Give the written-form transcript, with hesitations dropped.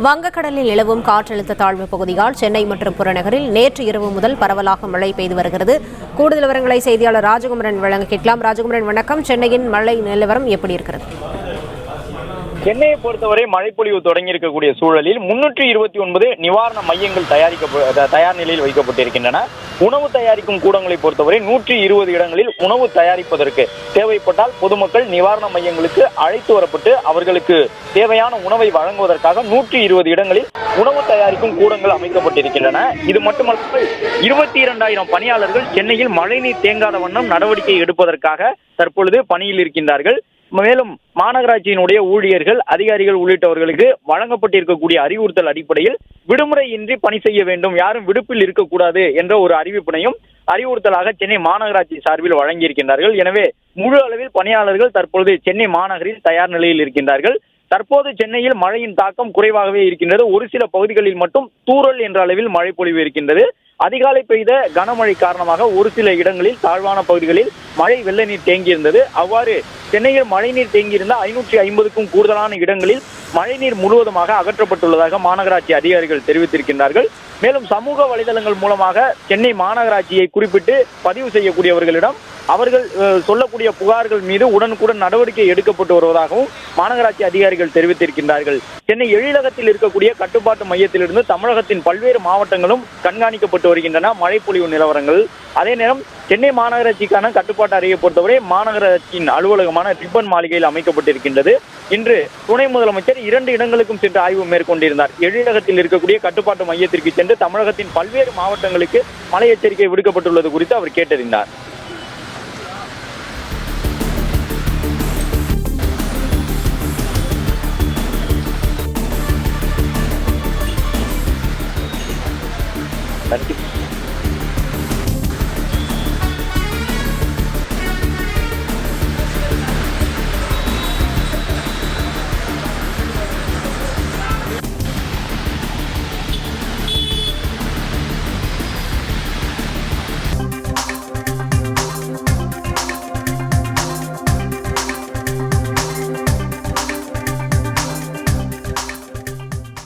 வங்கக்கடலில் நிலவும் காற்றழுத்த தாழ்வு பகுதியால் சென்னை மற்றும் புறநகரில் நேற்று இரவு முதல் பரவலாக மழை பெய்து வருகிறது. கூடுதல் விவரங்களை செய்தியாளர் ராஜகுமரன் வழங்க கேட்கலாம். ராஜகுமரன், வணக்கம். சென்னையின் மழை நிலவரம் எப்படி இருக்கிறது? சென்னையை பொறுத்தவரை மழைப்பொழிவு தொடங்கி இருக்கக்கூடிய சூழலில் 329 நிவாரண மையங்கள் தயார் நிலையில் வைக்கப்பட்டிருக்கின்றன. உணவு தயாரிக்கும் கூடங்களை பொறுத்தவரை 120 இடங்களில் உணவு தயாரிப்பதற்கு தேவைப்பட்டால் பொதுமக்கள் நிவாரண மையங்களுக்கு அழைத்து வரப்பட்டு அவர்களுக்கு தேவையான உணவை வழங்குவதற்காக 120 இடங்களில் உணவு தயாரிக்கும் கூடங்கள் அமைக்கப்பட்டிருக்கின்றன. இது மட்டுமல்லாமல் 22,000 பணியாளர்கள் சென்னையில் மழைநீர் தேங்காத வண்ணம் நடவடிக்கை எடுப்பதற்காக தற்பொழுது பணியில் இருக்கின்றார்கள். மேலும் மாநகராட்சியினுடைய ஊழியர்கள், அதிகாரிகள் உள்ளிட்டவர்களுக்கு வழங்கப்பட்டிருக்கக்கூடிய அறிவுறுத்தல் அடிப்படையில் விடுமுறையின்றி பணி செய்ய வேண்டும், யாரும் விடுப்பில் இருக்கக்கூடாது என்ற ஒரு அறிவுறுத்தலாக சென்னை மாநகராட்சி சார்பில் வழங்கியிருக்கின்றார்கள். எனவே முழு அளவில் பணியாளர்கள் தற்பொழுது சென்னை மாநகரில் தயார் நிலையில் இருக்கின்றார்கள். தற்போது சென்னையில் மழையின் தாக்கம் குறைவாகவே இருக்கின்றது. ஒரு சில பகுதிகளில் மட்டும் தூறல் என்ற அளவில் மழை பொழிவு இருக்கின்றது. அதிகாலை பெய்த கனமழை காரணமாக ஒரு சில இடங்களில் தாழ்வான பகுதிகளில் மழை வெள்ள நீர் தேங்கியிருந்தது. அவ்வாறு சென்னையில் மழைநீர் தேங்கியிருந்த 550க்கும் கூடுதலான இடங்களில் மழைநீர் முழுவதுமாக அகற்றப்பட்டுள்ளதாக மாநகராட்சி அதிகாரிகள் தெரிவித்திருக்கின்றார்கள். மேலும் சமூக வலைதளங்கள் மூலமாக சென்னை மாநகராட்சியை குறிப்பிட்டு பதிவு செய்யக்கூடியவர்களிடம் அவர்கள் சொல்லக்கூடிய புகார்கள் மீது உடனுக்குடன் நடவடிக்கை எடுக்கப்பட்டு வருவதாகவும் மாநகராட்சி அதிகாரிகள் தெரிவித்திருக்கின்றார்கள். சென்னை எழிலகத்தில் இருக்கக்கூடிய கட்டுப்பாட்டு மையத்திலிருந்து தமிழகத்தின் பல்வேறு மாவட்டங்களும் கண்காணிக்கப்பட்டு வருகின்றன மழைப்பொழிவு நிலவரங்கள். அதே நேரம் சென்னை மாநகராட்சிக்கான கட்டுப்பாட்டு அறையை பொறுத்தவரை மாநகராட்சியின் அலுவலகமான ரிப்பன் மாளிகையில் அமைக்கப்பட்டிருக்கின்றது. இன்று துணை முதலமைச்சர் 2 இடங்களுக்கும் சென்று ஆய்வு மேற்கொண்டிருந்தார். எழிலகத்தில் இருக்கக்கூடிய கட்டுப்பாட்டு மையத்திற்கு சென்று தமிழகத்தின் பல்வேறு மாவட்டங்களுக்கு மழை எச்சரிக்கை விடுக்கப்பட்டுள்ளது குறித்து அவர் கேட்டறிந்தார். நன்றி.